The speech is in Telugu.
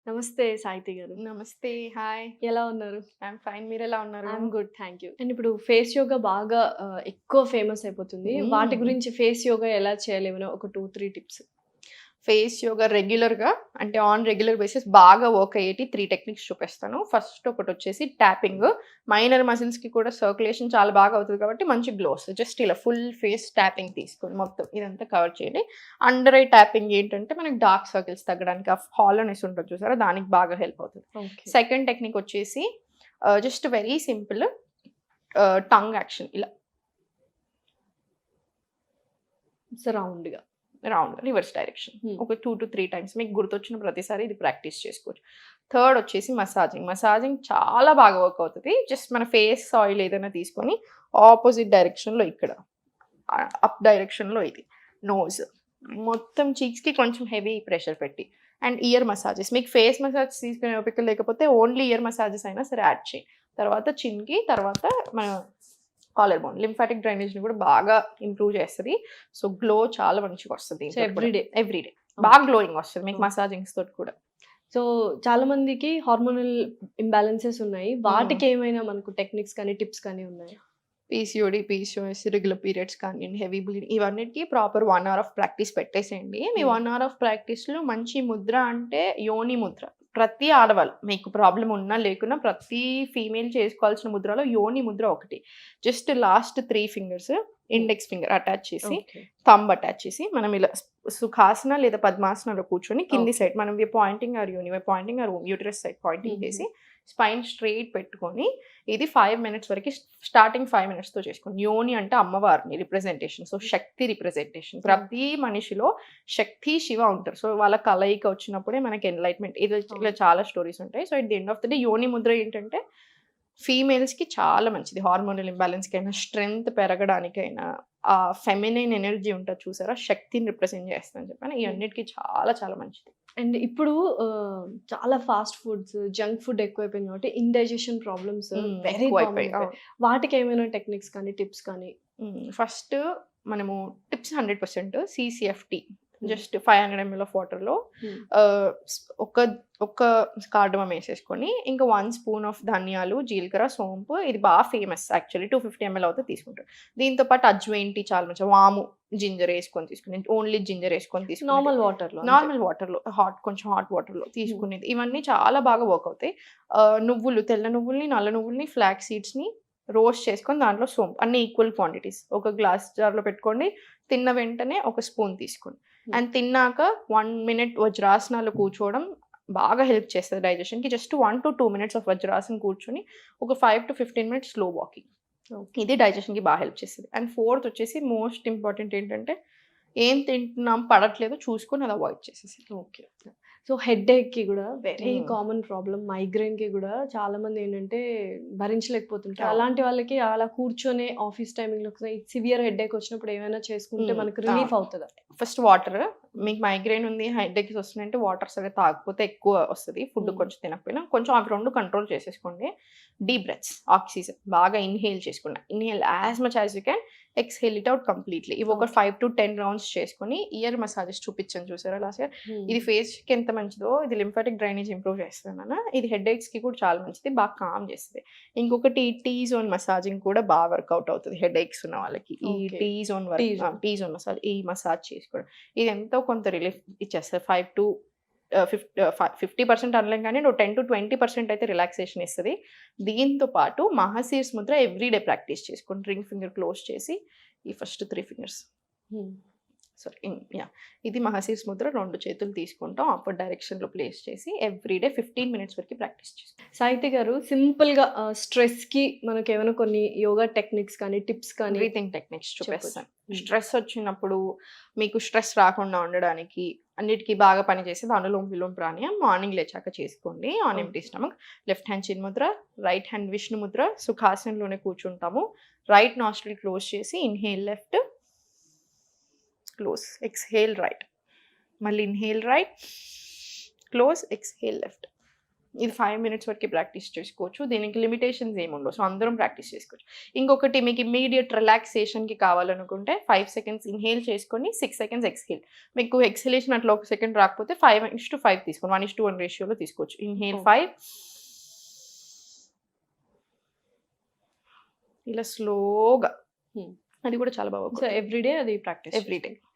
నమస్తే సాహితి గారు. నమస్తే. హాయ్. ఎలా ఉన్నారు? I'm fine. మీరెలా ఉన్నారు? I'm good. Thank you. And ఇప్పుడు ఫేస్ యోగా బాగా ఎక్కువ ఫేమస్ అయిపోతుంది. వాటి హ్మ్. గురించి ఫేస్ యోగా ఎలా చేయాలి? ఏమైనా ఒక 2, 3 టిప్స్. ఫేస్ యోగా రెగ్యులర్‌గా అంటే రెగ్యులర్ బేసిస్ బాగా వర్క్ అయ్యేటి 3 టెక్నిక్స్ చూపిస్తాను. ఫస్ట్ ఒకటొచ్చేసి ట్యాపింగ్. మైనర్ మజిల్స్‌కి కూడా సర్క్యులేషన్ చాలా బాగా అవుతది కాబట్టి మంచి గ్లో వస్తది. జస్ట్ ఇలా ఫుల్ ఫేస్ ట్యాపింగ్ తీసుకొని మొత్తం ఇదంతా కవర్ చేయండి. అండర్ ఐ ట్యాపింగ్ ఏంటంటే మనకి డార్క్ సర్కిల్స్ తగ్గడానికి హాలోనెస్ ఉంటది చూసారా? దానికి బాగా హెల్ప్ అవుతది. ఓకే. సెకండ్ టెక్నిక్ వచ్చేసి just very simple tongue action ఇలా రౌండ్‌గా. Round reverse direction. హ్మ్. ఒక 2-3 టైమ్స్ మీకు గుర్తొచ్చిన ప్రతిసారి ఇది ప్రాక్టీస్ చేసుకోవచ్చు. థర్డ్ వచ్చేసి మసాజింగ్. మసాజింగ్ చాలా బాగా వర్క్ అవుతది. జస్ట్ మన ఫేస్ ఆయిల్ ఏదైనా తీసుకొని ఆపోజిట్ డైరెక్షన్‌లో ఇక్కడ అప్ డైరెక్షన్‌లో ఇది నోస్ మొత్తం చీక్స్‌కి కొంచెం హెవీ ప్రెషర్ పెట్టి అండ్ ఇయర్ మసాజెస్. మీకు ఫేస్ మసాజ్ తీసుకునే ఓపిక లేకపోతే ఓన్లీ ఇయర్ మసాజెస్ అయినా సరే యాడ్ చేయండి. తర్వాత చిన్‌కి, తర్వాత మన కాలర్ బోన్. లింఫాటిక్ డ్రైనేజ్‌ని కూడా బాగా ఇంప్రూవ్ చేస్తది. సో, గ్లో చాలా మంచిగొస్తది. So, every day. Every day. బాగా గ్లోయింగ్ వస్తది మీకు ఓకే. మసాజింగ్స్ తోటి కూడా. సో, చాలా మందికి హార్మోనల్ ఇంబాలెన్సెస్ ఉన్నాయి. హ్మ్. వాటికేమైనా మనకు టెక్నిక్స్ కానీ, టిప్స్ కానీ ఉన్నాయా? పీసీఓడీ, పీసీఓఎస్, ఇర్రెగ్యులర్ పీరియడ్స్ కానియండి, హెవీ బ్లీడింగ్ ఇవన్నిటికి ప్రాపర్ 1 అవర్ ఆఫ్ ప్రాక్టీస్ పెట్టేసేయండి. మీ 1 అవర్ ఆఫ్ ప్రాక్టీస్‌లో మంచి ముద్ర అంటే యోని ముద్ర. ప్రతి ఆడవాళ్ళు మీకు ప్రాబ్లమ్ ఉన్నా లేకున్నా ప్రతి ఫీమేల్ చేసుకోవాల్సిన ముద్రలో యోని ముద్ర ఒకటి. Just last 3 fingers index finger attach చేసి, ఓకే. థంబ్ అటాచ్ చేసి మనం ఇలా సుఖాసన లేదా పద్మాసనలో కూర్చొని కింది ఓకే. సైడ్ మనం పాయింటింగ్ ఆర్ యోని, pointing or uterus side pointing చేసి స్పైన్ స్ట్రెయిట్ పెట్టుకొని ఇది 5 మినిట్స్ వరకి స్టార్టింగ్ 5 మినిట్స్‌తో చేసుకోండి. యోని అంటే అమ్మవారిని రిప్రజెంటేషన్. సో, శక్తి రిప్రజెంటేషన్. ప్రతి మనిషిలో శక్తి, శివ ఉంటారు. సో, వాళ్ళ కలయిక వచ్చినప్పుడే మనకి ఎన్‌లైట్‌మెంట్. ఇలా చాలా స్టోరీస్ ఉంటాయి. So, at the end of the day యోని ముద్ర ఏంటంటే ఫీమేల్స్‌కి చాలా మంచిది. హార్మోనల్ ఇంబాలెన్స్‌కైనా, స్ట్రెంగ్త్ పెరగడానికైనా, ఆ ఫెమినైన్ ఎనర్జీ ఉంటది చూసారా? శక్తిని రిప్రజెంట్ చేస్తదని చెప్పని ఇవన్నిటికి చాలా చాలా మంచిది. అండ్ ఇప్పుడు చాలా ఫాస్ట్ ఫుడ్స్, జంక్ ఫుడ్ ఎక్కువైపోయింది కాబట్టి ఇండైజెషన్ ప్రాబ్లమ్స్ వెరీ కామన్ ఎక్కువైపోయాయి. అయిపోయాయి. వాటికేమైనా టెక్నిక్స్ కానీ, టిప్స్ కానీ? ఫస్ట్ మనము tips 100% CCFT. Hmm. Just 500 ML of వాటర్‌లో హ్మ్. ఆహ్, స్ ఒక ఒక కార్డమమ్ ఏసేసుకొని, ఇంకా 1 స్పూన్ ఆఫ్ ధనియాలు, జీలకర్ర, సోంపు ఇది ఫేమస్ యాక్చువల్లీ 250 ఎంఎల్ అవుతే తీసుకుంటారు. దీంతో పాటు అజ్వైన్ టీ చాలా మంచిది. వాము, జింజర్ ఏసుకొని తీసుకునేది. ఓన్లీ జింజర్ ఏసుకొని తీసుకునేది. నార్మల్ వాటర్‌లో అంతే. నార్మల్ వాటర్‌లో కొంచెం హాట్ వాటర్‌లో తీసుకునేది. ఇవన్నీ చాలా బాగా వర్క్ అవుతాయి. నువ్వులు, తెల్ల నువ్వుల్ని, నల్ల నువ్వుల్ని, ఫ్లాక్స్ సీడ్స్‌ని రోస్ట్ చేసుకొని దాంట్లో సోంపు అన్నీ ఈక్వల్ క్వాంటిటీస్. ఒక గ్లాస్ జార్‌లో పెట్టుకోండి. తిన్న వెంటనే ఒక స్పూన్ తీసుకోండి. అండ్ తిన్నాక 1 మినిట్ వజ్రాసనాలో కూర్చోవడం బాగా హెల్ప్ చేస్తది డైజెషన్‌కి. జస్ట్ 1-2 మినిట్స్ ఆఫ్ వజ్రాసన్ కూర్చొని ఒక 5-15 మినిట్స్ స్లో వాకింగ్. ఓకే. ఇది డైజెషన్‌కి హెల్ప్ చేస్తది. అండ్ ఫోర్త్ వచ్చేసి మోస్ట్ ఇంపార్టెంట్ ఏంటంటే ఏం తింటున్నాం పడట్లేదో చూసుకొని అది అవాయిడ్ చేసేసేయాలి. ఓకే. సో, హెడ్‌ఏక్‌కి గూడా వెరీ హ్మ్. కామన్ ప్రాబ్లమ్ మైగ్రేన్‌కి గూడా చాలామంది ఏంటంటే భరించలేకపోతుంటారు. అవును. అలాంటి వాళ్ళకి అలా కూర్చొని ఆఫీస్ టైమింగ్‌లో సివియర్ హెడ్‌ఏక్ వచ్చినప్పుడు ఏమైనా చేసుకుంటే మనకు రిలీఫ్ అవును. అవుతదా? First water. మీకు మైగ్రేన్ ఉంది, హెడేక్స్ వస్తున్నాయంటే వాటర్ సరిగ్గా తాగకపోతే ఎక్కువ వస్తది. ఫుడ్ కొంచెం తినకపోయినా. కొంచెం అవి 2 కంట్రోల్ చేసేసుకోండి. డీప్ బ్రెత్స్, ఆక్సిజన్ బాగా ఇన్‌హేల్ చేసుకోండి. Inhale as much as you can. Exhale it out completely. ఇవి ఒక ఓకే. 5-10 రౌండ్స్ చేసుకొని ఇయర్ మసాజెస్ చూపించాను చూసారా లాస్ట్ ఇయర్. హ్మ్. ఇది ఫేస్‌కి ఎంత మంచిదో ఇది లింఫాటిక్ డ్రైనేజ్ ఇంప్రూవ్ చేస్తది నాన్న. ఇది హెడేక్స్‌కి కూడా చాలా మంచిది. బాగా కామ్ చేస్తది. ఇంకొకటి టీ జోన్ మసాజింగ్ కూడా వర్కౌట్ అవుతది హెడేక్స్ ఉన్న వాళ్ళకి. ఈ okay. Tea zone tea zone. Tea zone massage ఈ మసాజ్ చేసుకోవడం. ఇది ఎంతో కొంత రిలీఫ్ ఇచ్చేస్తది. 5 టు 50% అనలేం కానీ 10-20% అయితే రిలాక్సేషన్ ఇస్తది. దీంతో పాటు మహాశీర్స్ ముద్ర ఎవ్రీ డే ప్రాక్టీస్ చేసుకోండి. రింగ్ ఫింగర్ క్లోజ్ చేసి ఈ ఫస్ట్ 3 ఫింగర్స్ హ్మ్. ఇది మహాశీర్స్ ముద్ర 2 చేతులు తీసుకుంటాం. అప్పర్ డైరెక్షన్‌లో ప్లేస్ చేసి ఎవ్రీ డే 15 మినిట్స్ వరకు ప్రాక్టీస్ చేసుకోండి. సాహితి గారు సింపుల్‌గా స్ట్రెస్‌కి మనకేమైనా కొన్ని యోగా టెక్నిక్స్ కానీ, టిప్స్ కానీ బ్రీతింగ్ టెక్నిక్స్ చెప్పొచ్చు. చూపిస్తాను. స్ట్రెస్ వచ్చినప్పుడు మీకు స్ట్రెస్ రాకుండా ఉండడానికి అన్నిటికి బాగా పనిచేసేది అనులోమ్ విలోమ్ ప్రాణాయామం. మార్నింగ్ లేచాక చేసుకోండి on empty okay. Stomach. Left hand చిన్ ముద్ర, రైట్ హ్యాండ్ విష్ణు ముద్ర. సుఖాసనంలోనే కూర్చుంటాము. రైట్ నాస్ట్రిల్ క్లోజ్ చేసి inhale left, close, exhale right. మళ్ళీ inhale right, close, exhale left. ఇది 5 మినిట్స్ వరకు ప్రాక్టీస్ చేసుకోవచ్చు. దీనికి లిమిటేషన్స్ ఏమి ఉండవు. సో అందరం ప్రాక్టీస్ చేసుకోవచ్చు. ఇంకొకటి మీకు ఇమ్మీడియట్ రిలాక్సేషన్‌కి కావాలనుకుంటే 5 సెకండ్స్ ఇన్‌హేల్ చేసుకొని 6 సెకండ్స్ ఎక్స్‌హేల్. మీకు ఎక్స్‌హలేషన్ అట్లా ఒక సెకండ్ రాకపోతే 5:5 తీసుకోండి. 1:1 రేషియోలో తీసుకోవచ్చు. ఇన్‌హేల్ 5 ఇలా స్లోగా. హ్మ్. అది కూడా చాలా బాగా సో ఎవ్రీడే అది ప్రాక్టీస్ ఎవ్రీ డే.